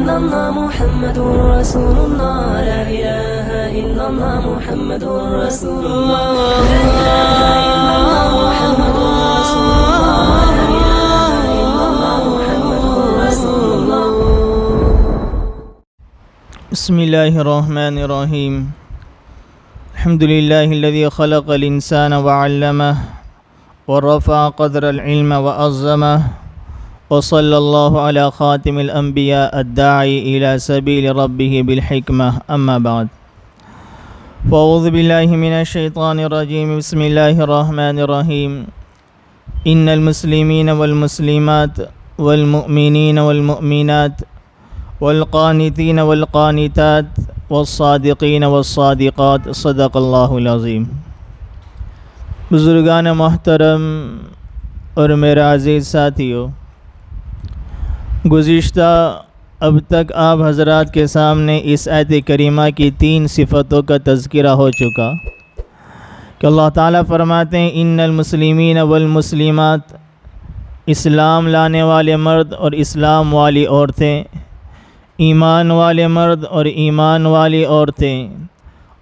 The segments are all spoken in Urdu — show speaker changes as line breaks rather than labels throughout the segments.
إلا الله محمد رسول الله لا إله إلا الله محمد رسول الله لا إله إلا الله محمد رسول الله لا إله إلا الله محمد رسول الله.
بسم الله الرحمن الرحيم. الحمد لله الذي خلق الإنسان وعلمه ورفع قدر العلم وعظمه وصلى الله على خاتم الأنبياء الداعي إلى سبيل ربه بالحكمة. أما بعد فأعوذ بالله من الشيطان الرجيم. بسم الله الرحمن الرحيم. إن المسلمين والمسلمات والمؤمنين والمؤمنات والقانتين والقانتات والصادقين والصادقات صدق اللہ العظیم. بزرگان محترم اور میرے عزیز ساتھیو، گزشتہ اب تک آپ حضرات کے سامنے اس آیت کریمہ کی 3 صفتوں کا تذکرہ ہو چکا کہ اللہ تعالیٰ فرماتے ہیں ان المسلمین والمسلمات، اسلام لانے والے مرد اور اسلام والی عورتیں، ایمان والے مرد اور ایمان والی عورتیں،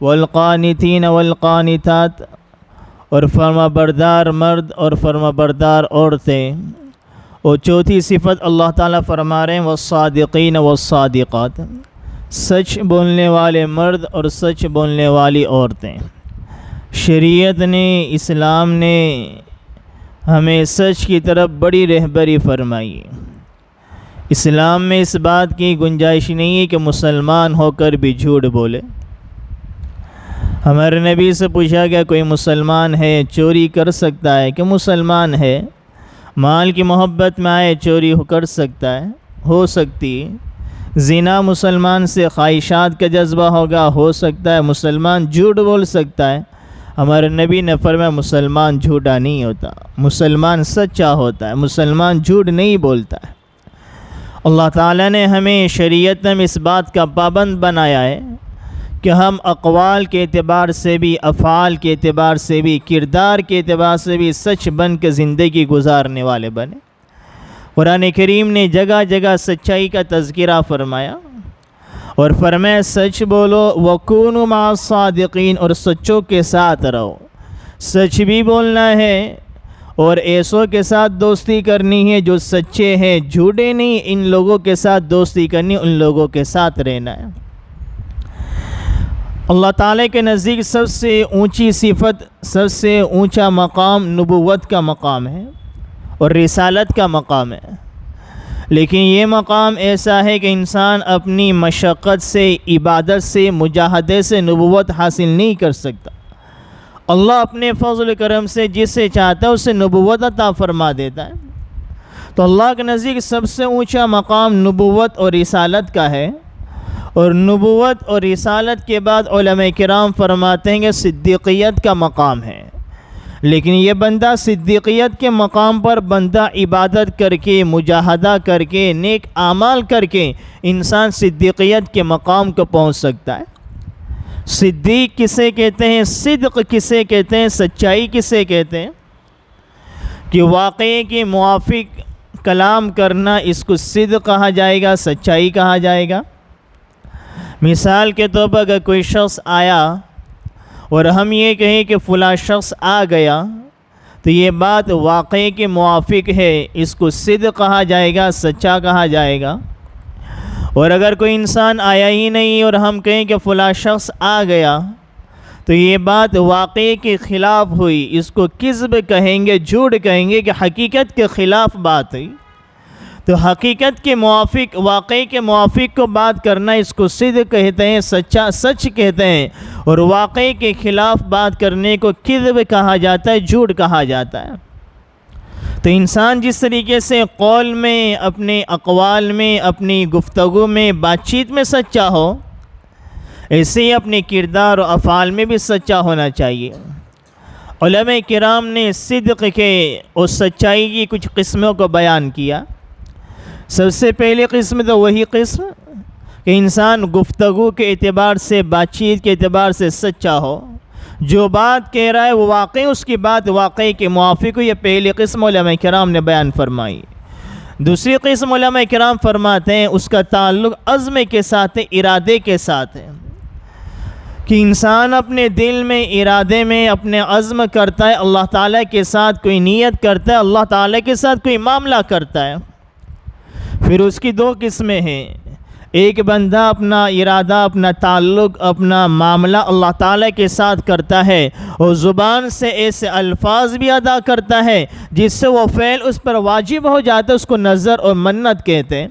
والقانتین والقانتات، اور فرما بردار مرد اور فرما بردار عورتیں. اور چوتھی صفت اللہ تعالیٰ فرما رہے ہیں والصادقین والصادقات، سچ بولنے والے مرد اور سچ بولنے والی عورتیں. شریعت نے، اسلام نے ہمیں سچ کی طرف بڑی رہبری فرمائی. اسلام میں اس بات کی گنجائش نہیں ہے کہ مسلمان ہو کر بھی جھوٹ بولے. ہمارے نبی سے پوچھا گیا کوئی مسلمان ہے چوری کر سکتا ہے؟ کہ مسلمان ہے، مال کی محبت میں آئے چوری کر سکتا ہے، ہو سکتی ہے. زنا مسلمان سے خواہشات کا جذبہ ہوگا، ہو سکتا ہے. مسلمان جھوٹ بول سکتا ہے. ہمارے نبی نے فرمایا مسلمان جھوٹا نہیں ہوتا، مسلمان سچا ہوتا ہے، مسلمان جھوٹ نہیں بولتا ہے. اللہ تعالیٰ نے ہمیں شریعت میں اس بات کا پابند بنایا ہے کہ ہم اقوال کے اعتبار سے بھی، افعال کے اعتبار سے بھی، کردار کے اعتبار سے بھی سچ بن کے زندگی گزارنے والے بنے. قرآن کریم نے جگہ جگہ سچائی کا تذکرہ فرمایا اور فرمایا سچ بولو وَكُونُوا مَعَ الصَّادِقِينَ، اور سچوں کے ساتھ رہو. سچ بھی بولنا ہے اور ایسوں کے ساتھ دوستی کرنی ہے جو سچے ہیں، جھوٹے نہیں. ان لوگوں کے ساتھ دوستی کرنی، ان لوگوں کے ساتھ رہنا ہے. اللہ تعالیٰ کے نزدیک سب سے اونچی صفت، سب سے اونچا مقام نبوت کا مقام ہے اور رسالت کا مقام ہے. لیکن یہ مقام ایسا ہے کہ انسان اپنی مشقت سے، عبادت سے، مجاہدے سے نبوت حاصل نہیں کر سکتا. اللہ اپنے فضل کرم سے جسے چاہتا ہے اسے نبوت عطا فرما دیتا ہے. تو اللہ کے نزدیک سب سے اونچا مقام نبوت اور رسالت کا ہے. اور نبوت اور رسالت کے بعد علماء کرام فرماتے ہیں کہ صدیقیت کا مقام ہے. لیکن یہ بندہ صدیقیت کے مقام پر بندہ عبادت کر کے، مجاہدہ کر کے، نیک اعمال کر کے انسان صدیقیت کے مقام کو پہنچ سکتا ہے. صدیق کسے کہتے ہیں؟ صدق کسے کہتے ہیں؟ سچائی کسے کہتے ہیں؟ کہ واقعے کے موافق کلام کرنا، اس کو صدق کہا جائے گا، سچائی کہا جائے گا. مثال کے طور پر اگر کوئی شخص آیا اور ہم یہ کہیں کہ فلاں شخص آ گیا تو یہ بات واقعے کے موافق ہے، اس کو صدق کہا جائے گا، سچا کہا جائے گا. اور اگر کوئی انسان آیا ہی نہیں اور ہم کہیں کہ فلاں شخص آ گیا تو یہ بات واقعے کے خلاف ہوئی، اس کو کذب کہیں گے، جھوٹ کہیں گے کہ حقیقت کے خلاف بات ہے. تو حقیقت کے موافق، واقعے کے موافق کو بات کرنا اس کو صدق کہتے ہیں، سچا، سچ کہتے ہیں. اور واقعے کے خلاف بات کرنے کو کذب کہا جاتا ہے، جھوٹ کہا جاتا ہے. تو انسان جس طریقے سے قول میں، اپنے اقوال میں، اپنی گفتگو میں، بات چیت میں سچا ہو، ایسے ہی اپنے کردار و افعال میں بھی سچا ہونا چاہیے. علماء کرام نے صدق کے اور سچائی کی کچھ قسموں کو بیان کیا. سب سے پہلی قسم تو وہی قسم کہ انسان گفتگو کے اعتبار سے، بات چیت کے اعتبار سے سچا ہو، جو بات کہہ رہا ہے وہ واقعی اس کی بات واقعی کے موافق ہو. یہ پہلی قسم علماء کرام نے بیان فرمائی. دوسری قسم علماء کرام فرماتے ہیں اس کا تعلق عزم کے ساتھ ہے، ارادے کے ساتھ ہے، کہ انسان اپنے دل میں ارادے میں اپنے عزم کرتا ہے، اللہ تعالیٰ کے ساتھ کوئی نیت کرتا ہے، اللہ تعالیٰ کے ساتھ کوئی معاملہ کرتا ہے۔ پھر اس کی دو قسمیں ہیں، ایک بندہ اپنا ارادہ، اپنا تعلق، اپنا معاملہ اللہ تعالیٰ کے ساتھ کرتا ہے اور زبان سے ایسے الفاظ بھی ادا کرتا ہے جس سے وہ فعل اس پر واجب ہو جاتا ہے، اس کو نظر اور منت کہتے ہیں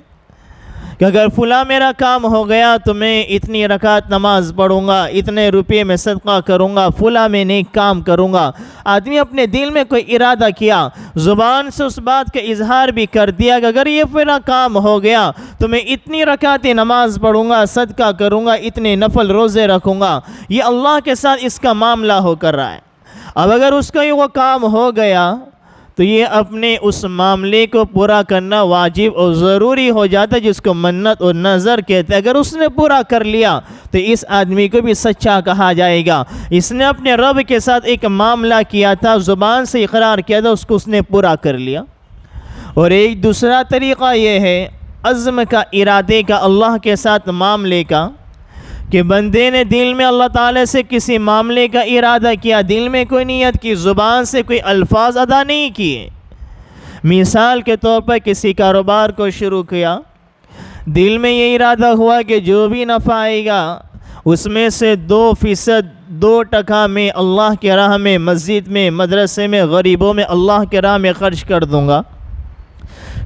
کہ اگر فلاں میرا کام ہو گیا تو میں اتنی رکعت نماز پڑھوں گا، اتنے روپے میں صدقہ کروں گا، فلاں میں نیک کام کروں گا۔ آدمی اپنے دل میں کوئی ارادہ کیا، زبان سے اس بات کا اظہار بھی کر دیا کہ اگر یہ فلاں کام ہو گیا تو میں اتنی رکعت نماز پڑھوں گا، صدقہ کروں گا، اتنے نفل روزے رکھوں گا۔ یہ اللہ کے ساتھ اس کا معاملہ ہو کر رہا ہے۔ اب اگر اس کا یہ وہ کام ہو گیا تو یہ اپنے اس معاملے کو پورا کرنا واجب اور ضروری ہو جاتا ہے، جس کو منت اور نظر کہتے ہیں۔ اگر اس نے پورا کر لیا تو اس آدمی کو بھی سچا کہا جائے گا۔ اس نے اپنے رب کے ساتھ ایک معاملہ کیا تھا، زبان سے اقرار کیا تھا، اس نے پورا کر لیا۔ اور ایک دوسرا طریقہ یہ ہے عزم کا، ارادے کا، اللہ کے ساتھ معاملے کا، کہ بندے نے دل میں اللہ تعالیٰ سے کسی معاملے کا ارادہ کیا، دل میں کوئی نیت کی، زبان سے کوئی الفاظ ادا نہیں کیے۔ مثال کے طور پر کسی کاروبار کو شروع کیا، دل میں یہ ارادہ ہوا کہ جو بھی نفع آئے گا اس میں سے 2% 2% میں اللہ کے راہ میں، مسجد میں، مدرسے میں، غریبوں میں اللہ کے راہ میں خرچ کر دوں گا۔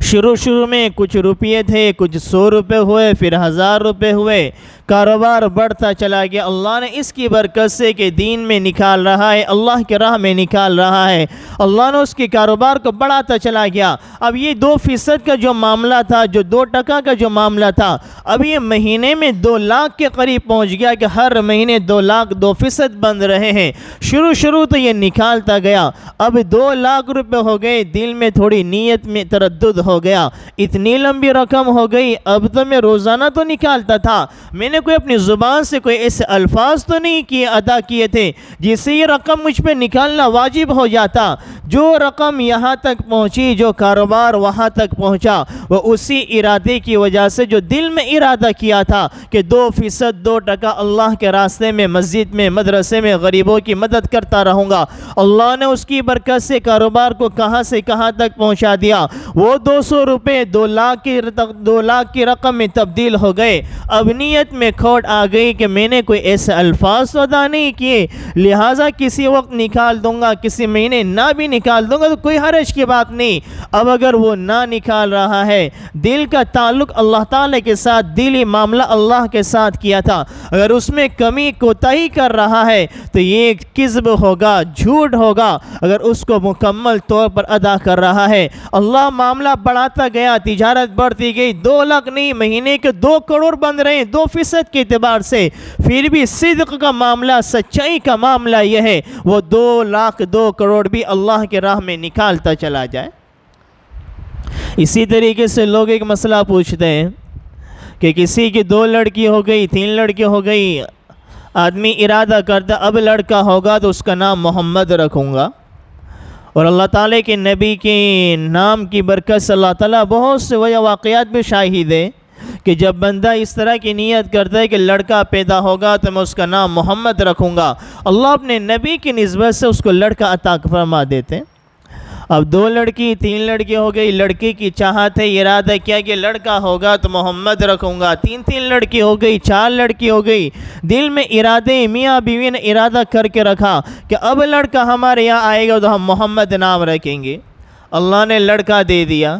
شروع میں کچھ روپیے تھے، کچھ 100 روپے ہوئے، پھر 1000 روپے ہوئے، کاروبار بڑھتا چلا گیا۔ اللہ نے اس کی برکت سے کہ دین میں نکال رہا ہے، اللہ کے راہ میں نکال رہا ہے، اللہ نے اس کے کاروبار کو بڑھاتا چلا گیا۔ اب یہ 2% کا جو معاملہ تھا، جو 2% کا جو معاملہ تھا، اب یہ مہینے میں 2 لاکھ کے قریب پہنچ گیا کہ ہر مہینے 2 لاکھ 2% بن رہے ہیں۔ شروع تو یہ نکالتا گیا، اب 2 لاکھ روپے ہو گئے، دل میں تھوڑی نیت میں تردد ہو گیا، اتنی لمبی رقم ہو گئی، اب تو میں روزانہ تو نکالتا تھا، میں نے کوئی اپنی زبان سے کوئی ایسے الفاظ تو نہیں کیے، ادا کیے تھے جس سے یہ رقم مجھ پہ نکالنا واجب ہو جاتا۔ جو رقم یہاں تک پہنچی، جو کاروبار وہاں تک پہنچا، وہ اسی ارادے کی وجہ سے جو دل میں ارادہ کیا تھا کہ 2% 2% اللہ کے راستے میں، مسجد میں، مدرسے میں غریبوں کی مدد کرتا رہوں گا، اللہ نے اس کی برکت سے کاروبار کو کہاں سے کہاں تک پہنچا دیا۔ وہ 200 روپے 2 لاکھ کی رقم میں تبدیل ہو گئے۔ اب نیت میں کھوٹ آ گئی کہ میں نے کوئی ایسے الفاظ ادا نہیں کیے، لہٰذا کسی وقت نکال دوں گا، کسی مہینے نہ بھی نکال دوں گا تو کوئی حرج کی بات نہیں۔ اب اگر وہ نہ نکال رہا ہے، دل کا تعلق اللہ تعالیٰ کے ساتھ، دلی معاملہ اللہ کے ساتھ کیا تھا، اگر اس میں کمی کوتاہی کر رہا ہے تو یہ کذب ہوگا، جھوٹ ہوگا۔ اگر اس کو مکمل طور پر ادا کر رہا ہے، اللہ معاملہ بڑھاتا گیا، تجارت بڑھتی گئی، 2 لاکھ نہیں، مہینے کے 2 کروڑ بن رہے ہیں 2% کے اعتبار سے، پھر بھی صدق کا معاملہ، سچائی کا معاملہ یہ ہے وہ 2 لاکھ 2 کروڑ بھی اللہ کے راہ میں نکالتا چلا جائے۔ اسی طریقے سے لوگ ایک مسئلہ پوچھتے ہیں کہ کسی کی 2 لڑکی ہو گئی، 3 لڑکی ہو گئی، آدمی ارادہ کرتا اب لڑکا ہوگا تو اس کا نام محمد رکھوں گا، اور اللہ تعالیٰ کے نبی کے نام کی برکت سے اللہ تعالیٰ بہت سے واقعات میں شاہد ہے کہ جب بندہ اس طرح کی نیت کرتا ہے کہ لڑکا پیدا ہوگا تو میں اس کا نام محمد رکھوں گا، اللہ اپنے نبی کی نسبت سے اس کو لڑکا عطا فرما دیتے ہیں۔ اب 2 لڑکی 3 لڑکی ہو گئی، لڑکی کی چاہت ہے، ارادہ کیا کہ لڑکا ہوگا تو محمد رکھوں گا، 3 لڑکی ہو گئی، 4 لڑکی ہو گئی، دل میں ارادے، میاں بیوی نے ارادہ کر کے رکھا کہ اب لڑکا ہمارے یہاں آئے گا تو ہم محمد نام رکھیں گے، اللہ نے لڑکا دے دیا۔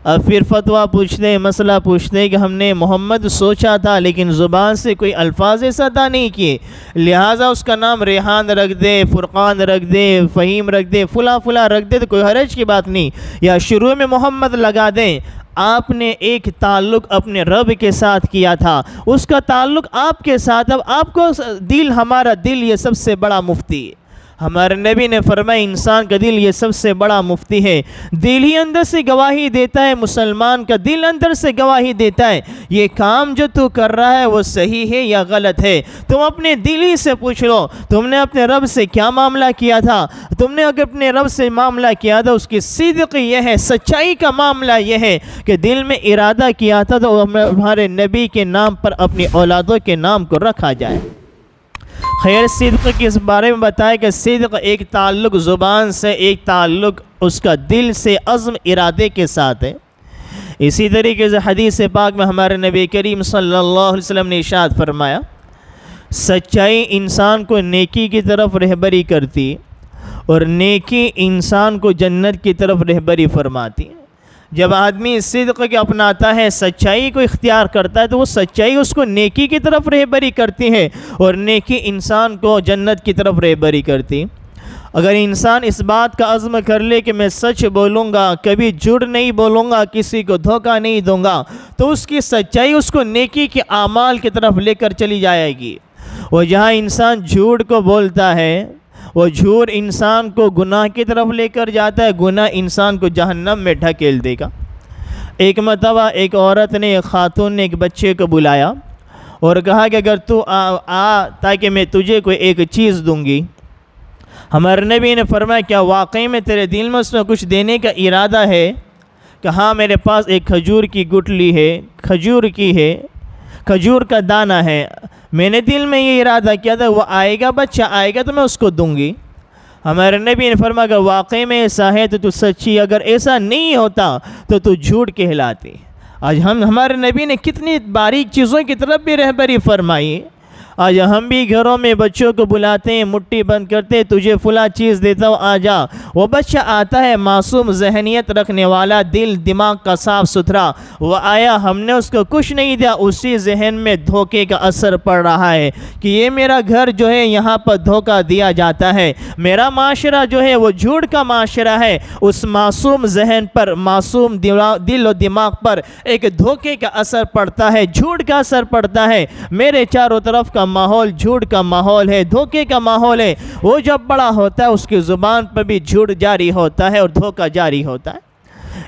اب پھر فتویٰ پوچھتے ہیں، مسئلہ پوچھتے ہیں کہ ہم نے محمد سوچا تھا لیکن زبان سے کوئی الفاظ ایسا ادا نہیں کیے، لہٰذا اس کا نام ریحان رکھ دے، فرقان رکھ دے، فہیم رکھ دے، فلاں رکھ دے، تو کوئی حرج کی بات نہیں، یا شروع میں محمد لگا دیں۔ آپ نے ایک تعلق اپنے رب کے ساتھ کیا تھا، اس کا تعلق آپ کے ساتھ، اب آپ کو دل، ہمارا دل یہ سب سے بڑا مفتی ہے، ہمارے نبی نے فرمایا انسان کا دل یہ سب سے بڑا مفتی ہے، دل ہی اندر سے گواہی دیتا ہے، مسلمان کا دل اندر سے گواہی دیتا ہے یہ کام جو تو کر رہا ہے وہ صحیح ہے یا غلط ہے۔ تم اپنے دل ہی سے پوچھ لو تم نے اپنے رب سے کیا معاملہ کیا تھا، تم نے اگر اپنے رب سے معاملہ کیا تھا اس کی صدق یہ ہے، سچائی کا معاملہ یہ ہے کہ دل میں ارادہ کیا تھا تو ہمارے نبی کے نام پر اپنی اولادوں کے نام کو رکھا جائے۔ خیر صدق کے اس بارے میں بتایا کہ صدق ایک تعلق زبان سے، ایک تعلق اس کا دل سے، عزم ارادے کے ساتھ ہے۔ اسی طریقے سے حدیث پاک میں ہمارے نبی کریم صلی اللہ علیہ وسلم نے ارشاد فرمایا سچائی انسان کو نیکی کی طرف رہبری کرتی اور نیکی انسان کو جنت کی طرف رہبری فرماتی ہے۔ جب آدمی صدق کے اپناتا ہے، سچائی کو اختیار کرتا ہے تو وہ سچائی اس کو نیکی کی طرف رہبری کرتی ہے اور نیکی انسان کو جنت کی طرف رہبری کرتی۔ اگر انسان اس بات کا عزم کر لے کہ میں سچ بولوں گا، کبھی جھوٹ نہیں بولوں گا، کسی کو دھوکہ نہیں دوں گا، تو اس کی سچائی اس کو نیکی کے اعمال کی طرف لے کر چلی جائے گی۔ اور جہاں انسان جھوٹ کو بولتا ہے وہ جھوٹ انسان کو گناہ کی طرف لے کر جاتا ہے، گناہ انسان کو جہنم میں ڈھکیل دے گا۔ ایک مرتبہ ایک عورت نے، ایک خاتون نے ایک بچے کو بلایا اور کہا کہ اگر تو آ تاکہ میں تجھے کوئی ایک چیز دوں گی۔ ہمارے نبی نے فرمایا کیا واقعی میں تیرے دل میں اس میں کچھ دینے کا ارادہ ہے؟ کہ ہاں میرے پاس ایک کھجور کی گٹلی ہے، کھجور کا دانہ ہے، میں نے دل میں یہ ارادہ کیا تھا وہ آئے گا، بچہ آئے گا تو میں اس کو دوں گی۔ ہمارے نبی نے فرمایا اگر واقعی میں ایسا ہے تو سچی، اگر ایسا نہیں ہوتا تو جھوٹ کہلاتی۔ آج ہمارے نبی نے کتنی باریک چیزوں کی طرف بھی رہبری فرمائی۔ آج ہم بھی گھروں میں بچوں کو بلاتے ہیں، مٹھی بند کرتے ہیں، تجھے فلاں چیز دیتا ہوں آ جا۔ وہ بچہ آتا ہے معصوم ذہنیت رکھنے والا، دل دماغ کا صاف ستھرا، وہ آیا، ہم نے اس کو کچھ نہیں دیا، اسی ذہن میں دھوکے کا اثر پڑ رہا ہے کہ یہ میرا گھر جو ہے یہاں پر دھوکہ دیا جاتا ہے، میرا معاشرہ جو ہے وہ جھوٹ کا معاشرہ ہے۔ اس معصوم ذہن پر، معصوم دل و دماغ پر ایک دھوکے کا اثر پڑتا ہے، جھوٹ کا اثر پڑتا ہے۔ میرے چاروں طرف کا ماحول جھوٹ کا ماحول ہے، دھوکے کا ماحول ہے۔ وہ جب بڑا ہوتا ہے اس کی زبان پر بھی جھوٹ جاری ہوتا ہے اور دھوکہ جاری ہوتا ہے۔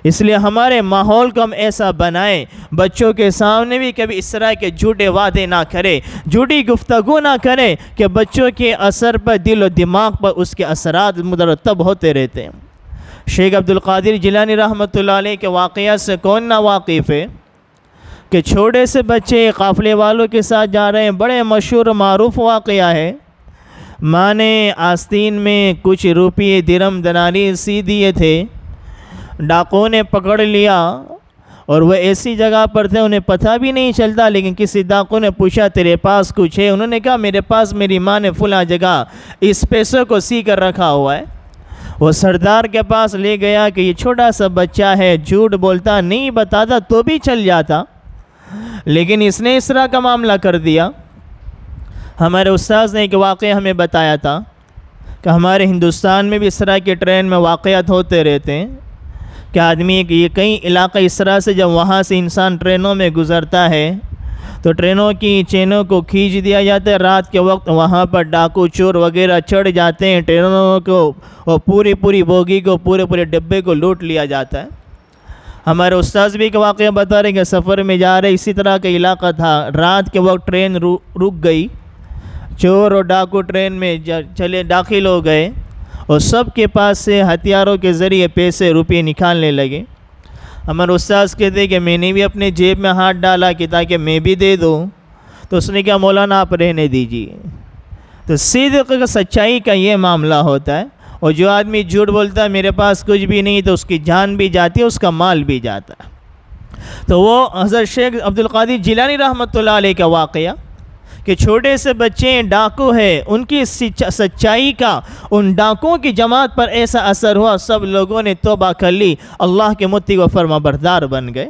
اس لیے ہمارے ماحول کو ہم ایسا بنائیں، بچوں کے سامنے بھی کبھی اس طرح کے جھوٹے وعدے نہ کرے، جھوٹی گفتگو نہ کرے کہ بچوں کے اثر پر، دل و دماغ پر اس کے اثرات مرتب ہوتے رہتے ہیں۔ شیخ عبدالقادر جیلانی رحمۃ اللہ علیہ کے واقعہ سے کون نہ واقف ہے کہ چھوٹے سے بچے قافلے والوں کے ساتھ جا رہے ہیں، بڑے مشہور معروف واقعہ ہے۔ ماں نے آستین میں کچھ روپیے درم دنانی سی دیے تھے، ڈاکوں نے پکڑ لیا اور وہ ایسی جگہ پر تھے انہیں پتہ بھی نہیں چلتا، لیکن کسی ڈاکو نے پوچھا تیرے پاس کچھ ہے؟ انہوں نے کہا میرے پاس میری ماں نے فلاں جگہ اس پیسوں کو سی کر رکھا ہوا ہے۔ وہ سردار کے پاس لے گیا کہ یہ چھوٹا سا بچہ ہے، جھوٹ بولتا، نہیں بتاتا تو بھی چل جاتا، لیکن اس نے اس طرح کا معاملہ کر دیا۔ ہمارے استاذ نے ایک واقعہ ہمیں بتایا تھا کہ ہمارے ہندوستان میں بھی اس طرح کے ٹرین میں واقعات ہوتے رہتے ہیں کہ آدمی یہ کئی علاقہ اس طرح سے جب وہاں سے انسان ٹرینوں میں گزرتا ہے تو ٹرینوں کی چینوں کو کھینچ دیا جاتا ہے، رات کے وقت وہاں پر ڈاکو چور وغیرہ چڑھ جاتے ہیں، ٹرینوں کو اور پوری بوگی کو، پورے ڈبے کو لوٹ لیا جاتا ہے۔ ہمارے استاذ بھی ایک واقعہ بتا رہے کہ سفر میں جا رہے اسی طرح کا علاقہ تھا، رات کے وقت ٹرین رک گئی، چور اور ڈاکو ٹرین میں چلے داخل ہو گئے اور سب کے پاس سے ہتھیاروں کے ذریعے پیسے روپے نکالنے لگے۔ ہمارے استاذ کہتے کہ میں نے بھی اپنے جیب میں ہاتھ ڈالا کہ تاکہ میں بھی دے دوں، تو اس نے کہا مولانا آپ رہنے دیجیے۔ تو صدق کا، سچائی کا یہ معاملہ ہوتا ہے، اور جو آدمی جھوٹ بولتا ہے میرے پاس کچھ بھی نہیں تو اس کی جان بھی جاتی ہے، اس کا مال بھی جاتا ہے۔ تو وہ حضرت شیخ عبدالقادر جیلانی رحمۃ اللہ علیہ کا واقعہ کہ چھوٹے سے بچے ڈاکو ہے، ان کی سچائی کا ان ڈاکوں کی جماعت پر ایسا اثر ہوا، سب لوگوں نے توبہ کر لی، اللہ کے مطیع و فرما بردار بن گئے۔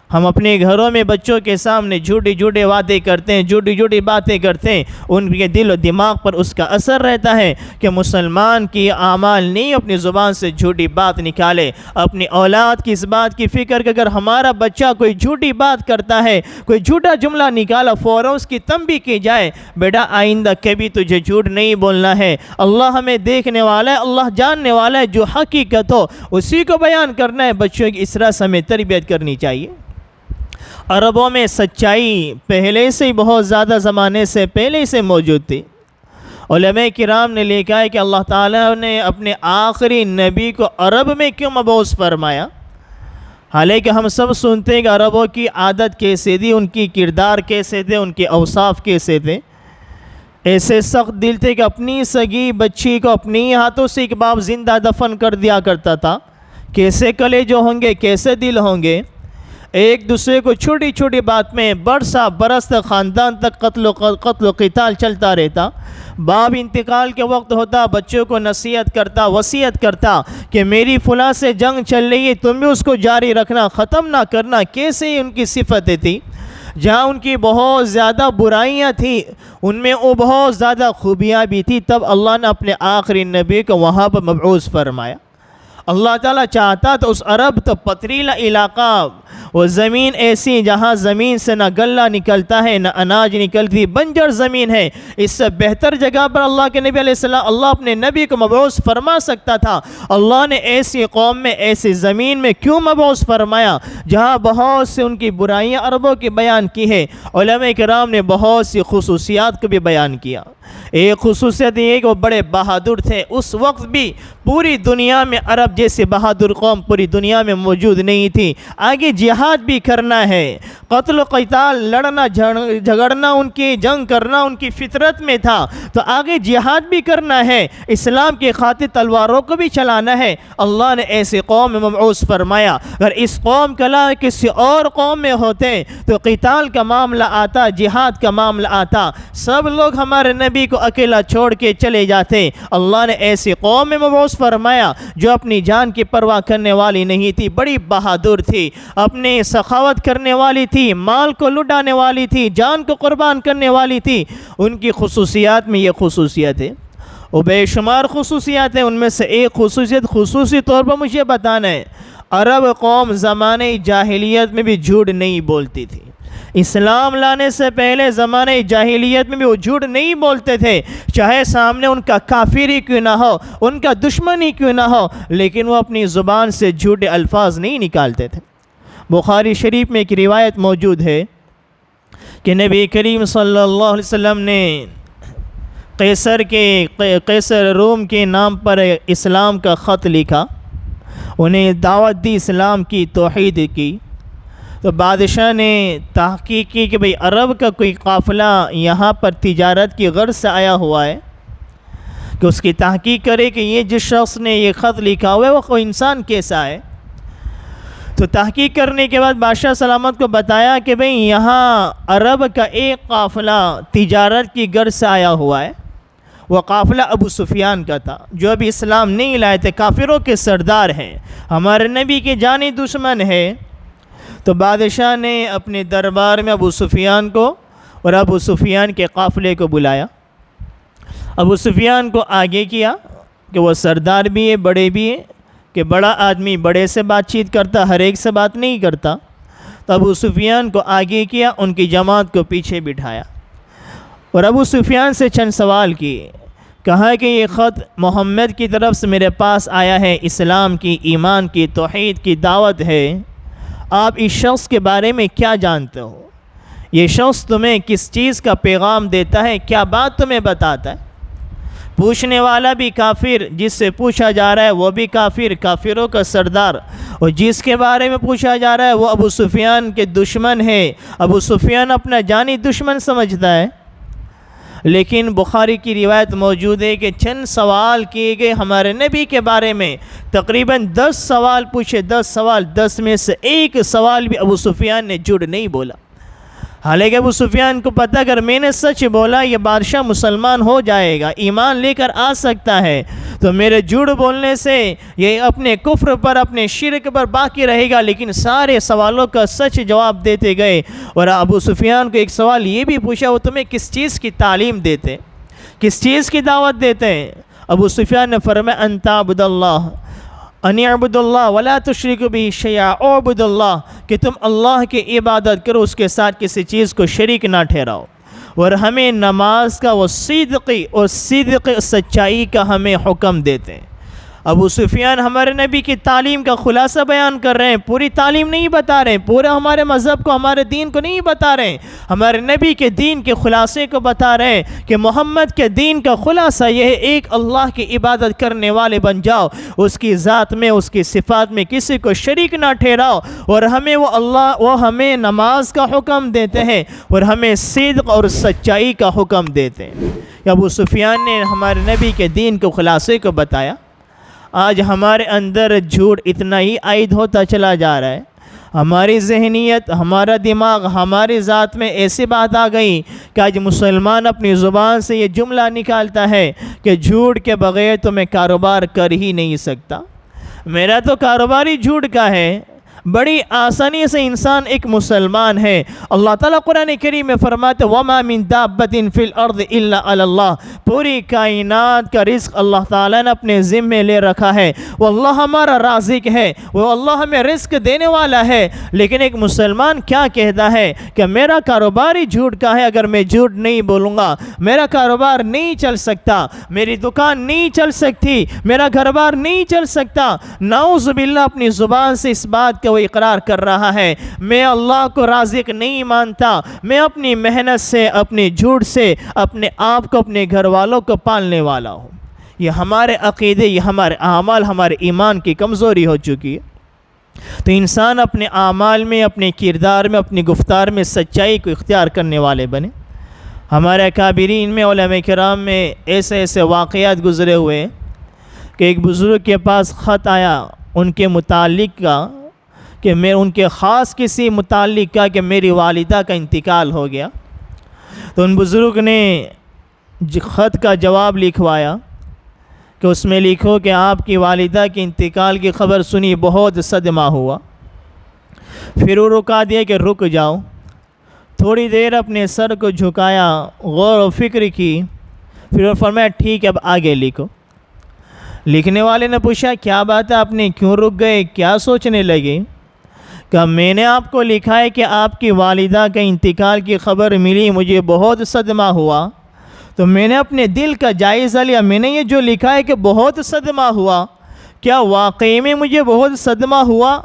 ہم اپنے گھروں میں بچوں کے سامنے جھوٹی جھوٹی باتیں کرتے ہیں، جھوٹی جھوٹی باتیں کرتے ہیں، ان کے دل و دماغ پر اس کا اثر رہتا ہے کہ مسلمان کی اعمال نہیں اپنی زبان سے جھوٹی بات نکالے۔ اپنی اولاد کی اس بات کی فکر کہ اگر ہمارا بچہ کوئی جھوٹی بات کرتا ہے، کوئی جھوٹا جملہ نکالا، فوراً اس کی تنبیہ کی جائے، بیٹا آئندہ کبھی تجھے جھوٹ نہیں بولنا ہے، اللہ ہمیں دیکھنے والا ہے، اللہ جاننے والا ہے، جو حقیقت ہو اسی کو بیان کرنا ہے۔ بچوں کی اس طرح سے ہمیں تربیت کرنی چاہیے۔ عربوں میں سچائی پہلے سے بہت زیادہ زمانے سے پہلے سے موجود تھی۔ علماء کرام نے لکھا ہے کہ اللہ تعالیٰ نے اپنے آخری نبی کو عرب میں کیوں مبعوث فرمایا؟ حالانکہ ہم سب سنتے ہیں کہ عربوں کی عادت کیسے تھی، ان کی کردار کیسے تھے، ان کے اوصاف کیسے تھے۔ ایسے سخت دل تھے کہ اپنی سگی بچی کو اپنی ہاتھوں سے ایک باپ زندہ دفن کر دیا کرتا تھا۔ کیسے کلیجے ہوں گے، کیسے دل ہوں گے۔ ایک دوسرے کو چھوٹی چھوٹی بات میں برس تک خاندان تک قتل و قتال چلتا رہتا۔ باپ انتقال کے وقت ہوتا، بچوں کو نصیحت کرتا، وصیت کرتا کہ میری فلاں سے جنگ چل رہی ہے، تم بھی اس کو جاری رکھنا، ختم نہ کرنا۔ کیسے ان کی صفتیں تھی، جہاں ان کی بہت زیادہ برائیاں تھیں ان میں وہ بہت زیادہ خوبیاں بھی تھی، تب اللہ نے اپنے آخری نبی کو وہاں پر مبعوث فرمایا۔ اللہ تعالیٰ چاہتا تو اس عرب تو پتریلا علاقہ، وہ زمین ایسی جہاں زمین سے نہ غلہ نکلتا ہے نہ اناج نکلتی، بنجر زمین ہے، اس سے بہتر جگہ پر اللہ کے نبی علیہ السلام اللہ اپنے نبی کو مبعوث فرما سکتا تھا۔ اللہ نے ایسی قوم میں، ایسی زمین میں کیوں مبعوث فرمایا جہاں بہت سے ان کی برائیاں عربوں کی بیان کی ہے۔ علماء کرام نے بہت سی خصوصیات کو بھی بیان کیا۔ ایک خصوصیت یہ کہ وہ بڑے بہادر تھے۔ اس وقت بھی پوری دنیا میں عرب جیسے بہادر قوم پوری دنیا میں موجود نہیں تھی۔ آگے جہاد بھی کرنا ہے، قتل و قتال، لڑنا جھگڑنا، ان کی جنگ کرنا ان کی فطرت میں تھا، تو آگے جہاد بھی کرنا ہے، اسلام کی خاطر تلواروں کو بھی چلانا ہے۔ اللہ نے ایسی قوم میں مبعوث فرمایا۔ اگر اس قوم کے علاوہ کسی اور قوم میں ہوتے تو قتال کا معاملہ آتا، جہاد کا معاملہ آتا، سب لوگ ہمارے نبی کو اکیلا چھوڑ کے چلے جاتے۔ اللہ نے ایسی قوم میں مبعوث فرمایا جو اپنی جان کی پرواہ کرنے والی نہیں تھی، بڑی بہادر تھی، اپنے سخاوت کرنے والی تھی، مال کو لٹانے والی تھی، جان کو قربان کرنے والی تھی۔ ان کی خصوصیات میں یہ خصوصیت ہے، وہ بے شمار خصوصیات ہیں، ان میں سے ایک خصوصیت خصوصی طور پر مجھے بتانا ہے۔ عرب قوم زمانے جاہلیت میں بھی جھوٹ نہیں بولتی تھی۔ اسلام لانے سے پہلے زمانے جاہلیت میں بھی وہ جھوٹ نہیں بولتے تھے، چاہے سامنے ان کا کافر ہی کیوں نہ ہو، ان کا دشمن ہی کیوں نہ ہو، لیکن وہ اپنی زبان سے جھوٹے الفاظ نہیں نکالتے تھے۔ بخاری شریف میں ایک روایت موجود ہے کہ نبی کریم صلی اللہ علیہ وسلم نے قیصر روم کے نام پر اسلام کا خط لکھا، انہیں دعوت دی، اسلام کی توحید کی۔ تو بادشاہ نے تحقیق کی کہ بھئی عرب کا کوئی قافلہ یہاں پر تجارت کی غرض سے آیا ہوا ہے، کہ اس کی تحقیق کرے کہ یہ جس شخص نے یہ خط لکھا ہوا ہے وہ کوئی انسان کیسا ہے۔ تو تحقیق کرنے کے بعد بادشاہ سلامت کو بتایا کہ بھئی یہاں عرب کا ایک قافلہ تجارت کی غرض سے آیا ہوا ہے، وہ قافلہ ابو سفیان کا تھا، جو ابھی اسلام نہیں لائے تھے، کافروں کے سردار ہیں، ہمارے نبی کے جانی دشمن ہے۔ تو بادشاہ نے اپنے دربار میں ابو سفیان کو اور ابو سفیان کے قافلے کو بلایا، ابو سفیان کو آگے کیا کہ وہ سردار بھی ہے، بڑے بھی ہیں، کہ بڑا آدمی بڑے سے بات چیت کرتا، ہر ایک سے بات نہیں کرتا۔ تو ابو سفیان کو آگے کیا، ان کی جماعت کو پیچھے بٹھایا اور ابو سفیان سے چند سوال کیے۔ کہا کہ یہ خط محمد کی طرف سے میرے پاس آیا ہے، اسلام کی، ایمان کی، توحید کی دعوت ہے، آپ اس شخص کے بارے میں کیا جانتے ہو؟ یہ شخص تمہیں کس چیز کا پیغام دیتا ہے، کیا بات تمہیں بتاتا ہے؟ پوچھنے والا بھی کافر، جس سے پوچھا جا رہا ہے وہ بھی کافر، کافروں کا سردار، اور جس کے بارے میں پوچھا جا رہا ہے وہ ابو سفیان کے دشمن ہے، ابو سفیان اپنا جانی دشمن سمجھتا ہے۔ لیکن بخاری کی روایت موجود ہے کہ چند سوال کیے گئے ہمارے نبی کے بارے میں، تقریباً 10 سوال پوچھے، 10 سوال، 10 میں سے ایک سوال بھی ابو سفیان نے جھوٹ نہیں بولا۔ حالانکہ ابو سفیان کو پتہ اگر میں نے سچ بولا یہ بادشاہ مسلمان ہو جائے گا، ایمان لے کر آ سکتا ہے، تو میرے جھوٹ بولنے سے یہ اپنے کفر پر اپنے شرک پر باقی رہے گا۔ لیکن سارے سوالوں کا سچ جواب دیتے گئے۔ اور ابو سفیان کو ایک سوال یہ بھی پوچھا، وہ تمہیں کس چیز کی تعلیم دیتے، کس چیز کی دعوت دیتے ہیں؟ ابو سفیان نے فرمایا ان تعبد اللہ، ان اعبد اللہ ولا تشرک بہ شیئا، اعبد اللہ، کہ تم اللہ کی عبادت کرو، اس کے ساتھ کسی چیز کو شریک نہ ٹھہراؤ۔ اور ہمیں نماز کا وہ صدقی اور صدق سچائی کا ہمیں حکم دیتے ہیں۔ ابو سفیان ہمارے نبی کی تعلیم کا خلاصہ بیان کر رہے ہیں، پوری تعلیم نہیں بتا رہے ہیں، پورا ہمارے مذہب کو، ہمارے دین کو نہیں بتا رہے ہیں، ہمارے نبی کے دین کے خلاصے کو بتا رہے ہیں کہ محمد کے دین کا خلاصہ یہ ہے، ایک اللہ کی عبادت کرنے والے بن جاؤ، اس کی ذات میں، اس کی صفات میں کسی کو شریک نہ ٹھہراؤ۔ اور ہمیں وہ ہمیں نماز کا حکم دیتے ہیں اور ہمیں صدق اور سچائی کا حکم دیتے ہیں۔ ابو سفیان نے ہمارے نبی کے دین کو خلاصے کو بتایا۔ آج ہمارے اندر جھوٹ اتنا ہی عائد ہوتا چلا جا رہا ہے، ہماری ذہنیت، ہمارا دماغ، ہماری ذات میں ایسی بات آ گئی کہ آج مسلمان اپنی زبان سے یہ جملہ نکالتا ہے کہ جھوٹ کے بغیر تو میں کاروبار کر ہی نہیں سکتا، میرا تو کاروبار ہی جھوٹ کا ہے۔ بڑی آسانی سے انسان ایک مسلمان ہے۔ اللہ تعالیٰ قرآن کریم میں فرماتے وَمَا مِن دَابَّةٍ فِي الْأَرْضِ إِلَّا عَلَى اللَّهِ، پوری کائنات کا رزق اللہ تعالیٰ نے اپنے ذمے لے رکھا ہے، وہ اللہ ہمارا رازق ہے، وہ اللہ ہمیں رزق دینے والا ہے۔ لیکن ایک مسلمان کیا کہتا ہے کہ میرا کاروبار ہی جھوٹ کا ہے، اگر میں جھوٹ نہیں بولوں گا میرا کاروبار نہیں چل سکتا، میری دکان نہیں چل سکتی، میرا گھر بار نہیں چل سکتا۔ نعوذ باللہ اپنی زبان سے اس بات کا اقرار کر رہا ہے، میں اللہ کو رازق نہیں مانتا، میں اپنی محنت سے، اپنی جھوٹ سے اپنے آپ کو، اپنے گھر والوں کو پالنے والا ہوں۔ یہ ہمارے عقیدے، یہ ہمارے اعمال، ہمارے ایمان کی کمزوری ہو چکی ہے۔ تو انسان اپنے اعمال میں، اپنے کردار میں، اپنی گفتار میں سچائی کو اختیار کرنے والے بنے۔ ہمارے اکابرین میں، علماء کرام میں ایسے ایسے واقعات گزرے ہوئے کہ ایک بزرگ کے پاس خط آیا ان کے متعلق کا، کہ میں ان کے خاص کسی متعلق کا کہ میری والدہ کا انتقال ہو گیا۔ تو ان بزرگ نے خط کا جواب لکھوایا کہ اس میں لکھو کہ آپ کی والدہ کے انتقال کی خبر سنی، بہت صدمہ ہوا۔ پھر وہ رکا دیا کہ رک جاؤ، تھوڑی دیر اپنے سر کو جھکایا، غور و فکر کی، پھر وہ فرمایا ٹھیک ہے اب آگے لکھو۔ لکھنے والے نے پوچھا کیا بات ہے، آپ نے کیوں رک گئے، کیا سوچنے لگے؟ کہ میں نے آپ کو لکھا ہے کہ آپ کی والدہ کا انتقال کی خبر ملی، مجھے بہت صدمہ ہوا، تو میں نے اپنے دل کا جائزہ لیا، میں نے یہ جو لکھا ہے کہ بہت صدمہ ہوا، کیا واقعی میں مجھے بہت صدمہ ہوا؟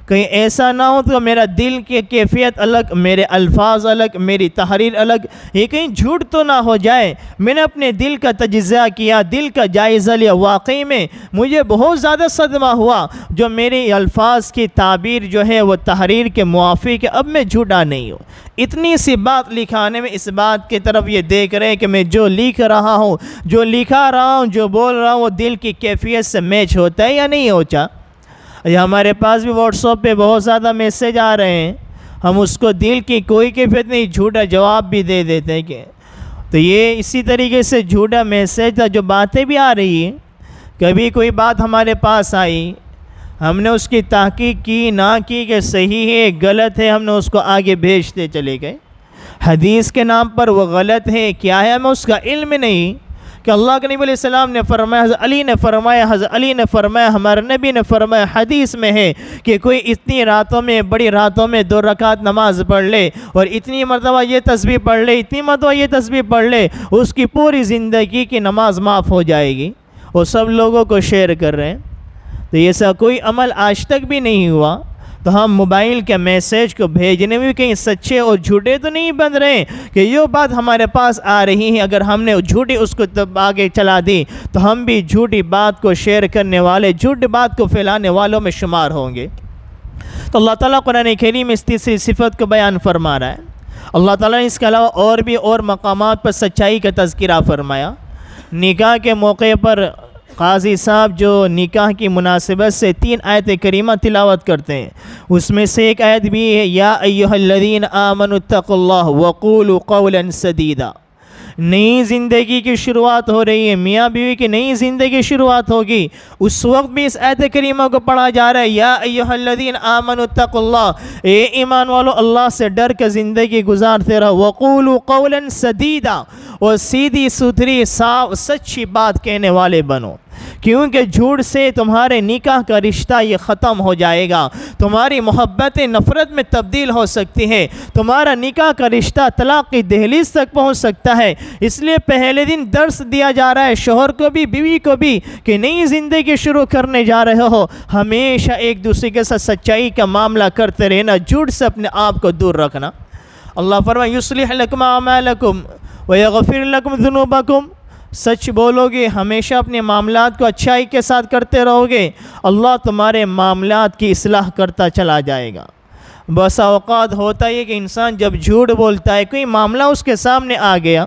کہیں ایسا نہ ہو تو میرا دل کی کیفیت الگ، میرے الفاظ الگ، میری تحریر الگ، یہ کہیں جھوٹ تو نہ ہو جائے۔ میں نے اپنے دل کا تجزیہ کیا، دل کا جائزہ لیا، واقعی میں مجھے بہت زیادہ صدمہ ہوا، جو میرے الفاظ کی تعبیر جو ہے وہ تحریر کے موافق ہے، اب میں جھوٹا نہیں ہوں۔ اتنی سی بات لکھانے میں اس بات کی طرف یہ دیکھ رہے ہیں کہ میں جو لکھ رہا ہوں، جو لکھا رہا ہوں، جو بول رہا ہوں، وہ دل کی کیفیت سے میچ ہوتا ہے یا نہیں ہوتا۔ ہمارے پاس بھی واٹس ایپ پہ بہت زیادہ میسیج آ رہے ہیں، ہم اس کو دل کی کوئی کیفیت نہیں، جھوٹا جواب بھی دے دیتے ہیں کہ تو یہ اسی طریقے سے جھوٹا میسیج تھا۔ جو باتیں بھی آ رہی ہیں، کبھی کوئی بات ہمارے پاس آئی، ہم نے اس کی تحقیق کی نہ کی کہ صحیح ہے غلط ہے، ہم نے اس کو آگے بھیجتے چلے گئے۔ حدیث کے نام پر وہ غلط ہے کیا ہے ہمیں اس کا علم نہیں، کہ اللہ کے نبی علیہ السلام نے فرمایا، حضرت علی نے فرمایا، ہمارے نبی نے فرمایا، حدیث میں ہے کہ کوئی اتنی راتوں میں، بڑی راتوں میں 2 رکعت نماز پڑھ لے اور اتنی مرتبہ یہ تسبیح پڑھ لے، اتنی مرتبہ یہ تسبیح پڑھ لے، اس کی پوری زندگی کی نماز معاف ہو جائے گی۔ وہ سب لوگوں کو شیئر کر رہے ہیں، تو یہ سا کوئی عمل آج تک بھی نہیں ہوا۔ تو ہم موبائل کے میسیج کو بھیجنے میں بھی کہیں سچے اور جھوٹے تو نہیں بن رہے ہیں کہ یہ بات ہمارے پاس آ رہی ہے، اگر ہم نے جھوٹی اس کو آگے چلا دی تو ہم بھی جھوٹی بات کو شیئر کرنے والے، جھوٹی بات کو پھیلانے والوں میں شمار ہوں گے۔ تو اللہ تعالیٰ قرآن کریم میں اس تیسری صفت کو بیان فرما رہا ہے۔ اللہ تعالیٰ نے اس کے علاوہ اور مقامات پر سچائی کا تذکرہ فرمایا۔ نکاح کے موقع پر قاضی صاحب جو نکاح کی مناسبت سے 3 آیت کریمہ تلاوت کرتے ہیں، اس میں سے ایک آیت بھی ہے یا ایھا الذین آمنوا اتقوا اللہ وقولوا قولا سدیدا۔ نئی زندگی کی شروعات ہو رہی ہے، میاں بیوی کی نئی زندگی کی شروعات ہوگی، اس وقت بھی اس آیت کریمہ کو پڑھا جا رہا ہے یا ایھا الذین آمنوا اتقوا اللہ، اے ایمان والو اللہ سے ڈر کے زندگی گزارتے رہو، وقولوا قولا سدیدا، اور سیدھی ستھری صاف سچی بات کہنے والے بنو، کیونکہ جھوٹ سے تمہارے نکاح کا رشتہ یہ ختم ہو جائے گا، تمہاری محبتیں نفرت میں تبدیل ہو سکتی ہے، تمہارا نکاح کا رشتہ طلاق کی دہلیز تک پہنچ سکتا ہے۔ اس لیے پہلے دن درس دیا جا رہا ہے شوہر کو بھی بیوی کو بھی کہ نئی زندگی شروع کرنے جا رہے ہو، ہمیشہ ایک دوسرے کے ساتھ سچائی کا معاملہ کرتے رہنا، جھوٹ سے اپنے آپ کو دور رکھنا۔ اللہ فرمائے یصلح لکم اعمالکم ویغفر لکم ذنوبکم، سچ بولو گے، ہمیشہ اپنے معاملات کو اچھائی کے ساتھ کرتے رہو گے، اللہ تمہارے معاملات کی اصلاح کرتا چلا جائے گا۔ بس اوقات ہوتا ہے کہ انسان جب جھوٹ بولتا ہے، کوئی معاملہ اس کے سامنے آ گیا،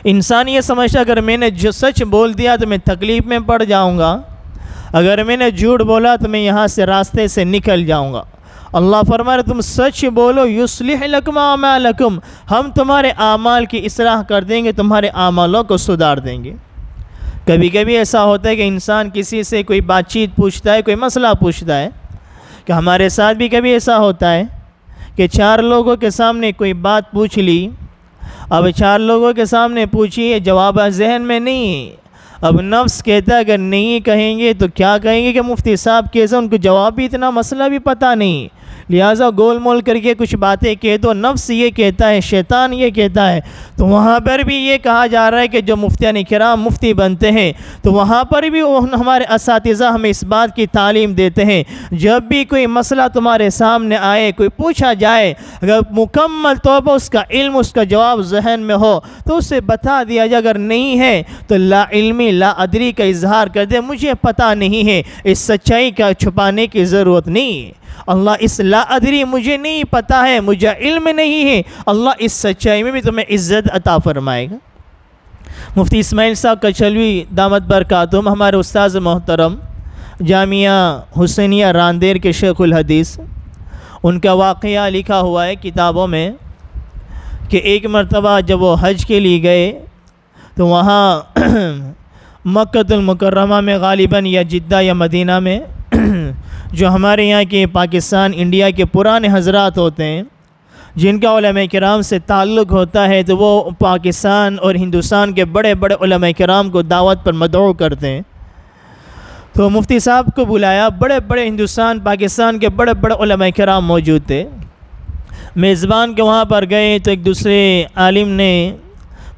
انسان یہ سمجھتا اگر میں نے جو سچ بول دیا تو میں تکلیف میں پڑ جاؤں گا، اگر میں نے جھوٹ بولا تو میں یہاں سے راستے سے نکل جاؤں گا۔ اللہ فرما رہے تم سچ بولو، یصلح لکم اعمالکم، ہم تمہارے اعمال کی اصلاح کر دیں گے، تمہارے اعمالوں کو سدھار دیں گے۔ کبھی کبھی ایسا ہوتا ہے کہ انسان کسی سے کوئی بات چیت پوچھتا ہے، کوئی مسئلہ پوچھتا ہے، کہ ہمارے ساتھ بھی کبھی ایسا ہوتا ہے کہ 4 لوگوں کے سامنے کوئی بات پوچھ لی، اب 4 لوگوں کے سامنے پوچھی، جواب ذہن میں نہیں ہے، اب نفس کہتا ہے اگر نہیں کہیں گے تو کیا کہیں گے کہ مفتی صاحب کیسے، ان کو جواب بھی اتنا مسئلہ بھی پتہ نہیں، لہٰذا گول مول کر کے کچھ باتیں کہہ دو، نفس یہ کہتا ہے، شیطان یہ کہتا ہے، تو وہاں پر بھی یہ کہا جا رہا ہے کہ جو مفتیان کرام مفتی بنتے ہیں تو وہاں پر بھی ہمارے اساتذہ ہمیں اس بات کی تعلیم دیتے ہیں، جب بھی کوئی مسئلہ تمہارے سامنے آئے، کوئی پوچھا جائے، اگر مکمل طور پر اس کا علم، اس کا جواب ذہن میں ہو تو اسے بتا دیا جائے، اگر نہیں ہے تو لا علمی لا ادری کا اظہار کر دے، مجھے پتہ نہیں ہے، اس سچائی کا چھپانے کی ضرورت نہیں ہے، اللہ اس لا ادری مجھے نہیں پتہ ہے، مجھے علم نہیں ہے، اللہ اس سچائی میں بھی تمہیں عزت عطا فرمائے گا۔ مفتی اسماعیل صاحب کچھلوی دامت برکاتہم، ہمارے استاذ محترم جامعہ حسینیہ راندیر کے شیخ الحدیث، ان کا واقعہ لکھا ہوا ہے کتابوں میں کہ ایک مرتبہ جب وہ حج کے لیے گئے تو وہاں مکۃ المکرمہ میں غالباً یا جدہ یا مدینہ میں جو ہمارے یہاں کے پاکستان انڈیا کے پرانے حضرات ہوتے ہیں جن کا علماء کرام سے تعلق ہوتا ہے، تو وہ پاکستان اور ہندوستان کے بڑے بڑے علماء کرام کو دعوت پر مدعو کرتے ہیں، تو مفتی صاحب کو بلایا، بڑے بڑے ہندوستان پاکستان کے بڑے بڑے علماء کرام موجود تھے، میزبان کے وہاں پر گئے تو ایک دوسرے عالم نے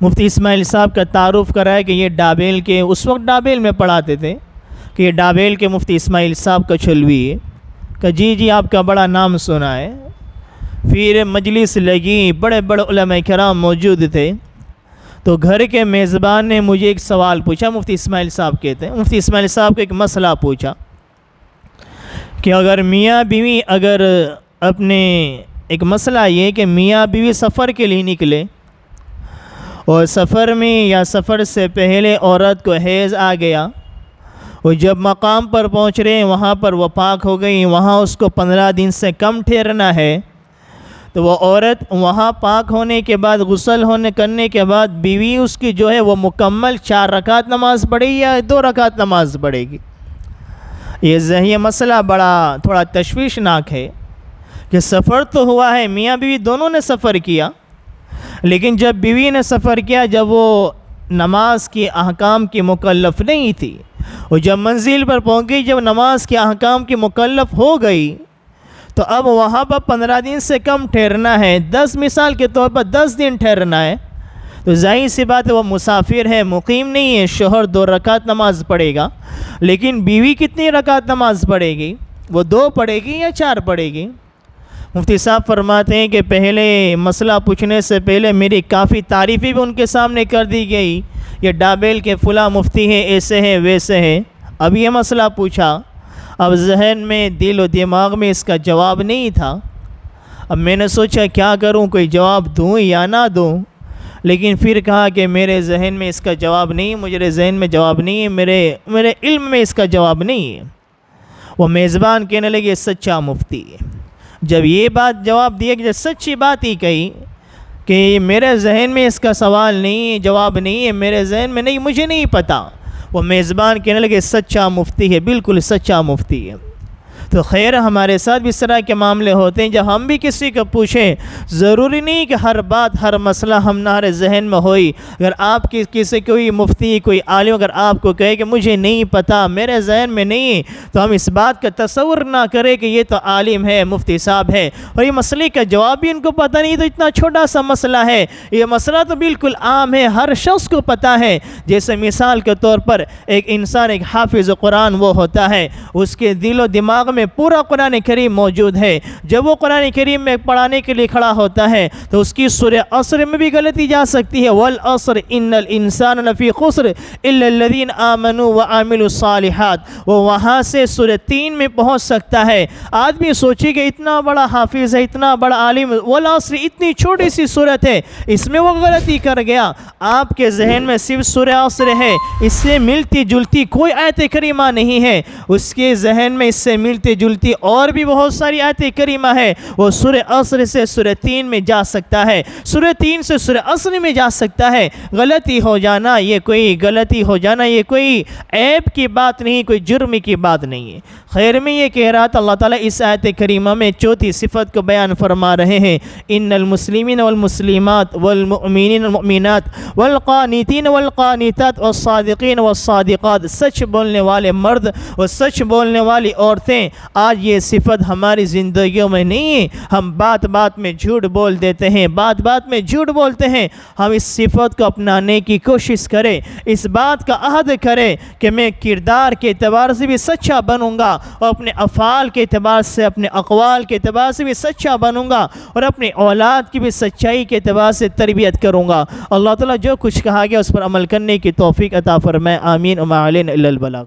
مفتی اسماعیل صاحب کا تعارف کرایا کہ یہ ڈابیل کے، اس وقت ڈابیل میں پڑھاتے تھے، کہ یہ ڈابیل کے مفتی اسماعیل صاحب کچھلوی ہے، کہ جی آپ کا بڑا نام سنا ہے۔ پھر مجلس لگی، بڑے بڑے علماء کرام موجود تھے، تو گھر کے میزبان نے مجھے ایک سوال پوچھا، مفتی اسماعیل صاحب کہتے ہیں، مفتی اسماعیل صاحب کو ایک مسئلہ پوچھا کہ اگر میاں بیوی اگر اپنے ایک مسئلہ یہ کہ میاں بیوی سفر کے لیے نکلے اور سفر میں یا سفر سے پہلے عورت کو حیض آ گیا، اور جب مقام پر پہنچ رہے ہیں وہاں پر وہ پاک ہو گئی، وہاں اس کو 15 دن سے کم ٹھہرنا ہے، تو وہ عورت وہاں پاک ہونے کے بعد غسل کرنے کے بعد بیوی اس کی جو ہے وہ مکمل 4 رکعت نماز پڑھے گی یا 2 رکعت نماز پڑھے گی؟ یہ مسئلہ بڑا تھوڑا تشویشناک ہے کہ سفر تو ہوا ہے، میاں بیوی دونوں نے سفر کیا، لیکن جب بیوی نے سفر کیا جب وہ نماز کے احکام کی مکلف نہیں تھی، اور جب منزل پر پہنچ گئی، جب نماز کے احکام کی مکلف ہو گئی، تو اب وہاں پر 15 دن سے کم ٹھہرنا ہے، 10 مثال کے طور پر 10 دن ٹھہرنا ہے، تو ظاہر سی بات ہے وہ مسافر ہے، مقیم نہیں ہے، شوہر 2 رکعت نماز پڑھے گا، لیکن بیوی کتنی رکعت نماز پڑھے گی؟ وہ 2 پڑھے گی یا 4 پڑھے گی؟ مفتی صاحب فرماتے ہیں کہ پہلے مسئلہ پوچھنے سے پہلے میری کافی تعریفیں بھی ان کے سامنے کر دی گئی، یہ ڈابیل کے فلاں مفتی ہے، ایسے ہے ویسے ہے، اب یہ مسئلہ پوچھا، اب ذہن میں دل و دماغ میں اس کا جواب نہیں تھا، اب میں نے سوچا کیا کروں، کوئی جواب دوں یا نہ دوں، لیکن پھر کہا کہ میرے ذہن میں اس کا جواب نہیں، مجھے ذہن میں جواب نہیں ہے، میرے علم میں اس کا جواب نہیں ہے۔ وہ میزبان کہنے لگے سچا مفتی ہے۔ جب یہ بات جواب دیا کہ جب سچی بات ہی کہی کہ میرے ذہن میں اس کا سوال نہیں ہے، جواب نہیں ہے، میرے ذہن میں نہیں، مجھے نہیں پتہ، وہ میزبان کہنے لگے سچا مفتی ہے، بالکل سچا مفتی ہے۔ تو خیر ہمارے ساتھ بھی اس طرح کے معاملے ہوتے ہیں، جب ہم بھی کسی کو پوچھیں، ضروری نہیں کہ ہر بات ہر مسئلہ ہمارے ذہن میں ہوئی۔ اگر آپ کسی کوئی مفتی کوئی عالم اگر آپ کو کہے کہ مجھے نہیں پتہ، میرے ذہن میں نہیں، تو ہم اس بات کا تصور نہ کریں کہ یہ تو عالم ہے، مفتی صاحب ہے اور یہ مسئلے کا جواب بھی ان کو پتہ نہیں، تو اتنا چھوٹا سا مسئلہ ہے، یہ مسئلہ تو بالکل عام ہے، ہر شخص کو پتہ ہے۔ جیسے مثال کے طور پر ایک انسان ایک حافظ قرآن وہ ہوتا ہے، اس کے دل و دماغ میں پورا قرآن کریم موجود ہے، جب وہ قرآن کریم میں پڑھانے کے لیے کھڑا ہوتا ہے تو اس کی سورہ عصر میں بھی غلطی جا سکتی ہے، والعصر ان الانسان لفی خسر الا الذین آمنوا وعملوا الصالحات، وہ وہاں سے سورہ 3 میں پہنچ سکتا ہے۔ آدمی سوچے کہ اتنا بڑا حافظ ہے، اتنا بڑا عالم، والعصر اتنی چھوٹی سی سورت ہے، اس میں وہ غلطی کر گیا۔ آپ کے ذہن میں صرف سورہ عصر ہے، اس سے ملتی جلتی کوئی آیت کریمہ نہیں ہے، اس کے ذہن میں اس سے ملتی جلتی اور بھی بہت ساری آیت کریمہ ہے، وہ سورہ عصر سے سورہ 3 میں جا سکتا ہے، سورہ 3 سے سورہ عصر میں جا سکتا ہے۔ غلطی ہو جانا یہ کوئی عیب کی بات نہیں، کوئی جرم کی بات نہیں ہے۔ خیر میں یہ کہہ رہا تھا، اللہ تعالیٰ اس آیت کریمہ میں چوتھی صفت کو بیان فرما رہے ہیں، ان المسلمین والمسلمات والمؤمنین والمؤمنات والقانتین والقانتات والصادقین والصادقات، سچ بولنے والے مرد اور سچ بولنے والی عورتیں، آج یہ صفت ہماری زندگیوں میں نہیں ہے۔ ہم بات بات میں جھوٹ بول دیتے ہیں، بات بات میں جھوٹ بولتے ہیں۔ ہم اس صفت کو اپنانے کی کوشش کریں، اس بات کا عہد کریں کہ میں کردار کے اعتبار سے بھی سچا بنوں گا اور اپنے افعال کے اعتبار سے، اپنے اقوال کے اعتبار سے بھی سچا بنوں گا اور اپنی اولاد کی بھی سچائی کے اعتبار سے تربیت کروں گا۔ اللہ تعالیٰ جو کچھ کہا گیا اس پر عمل کرنے کی توفیق عطا فرمائے، آمین وما علینا الا البلاغ۔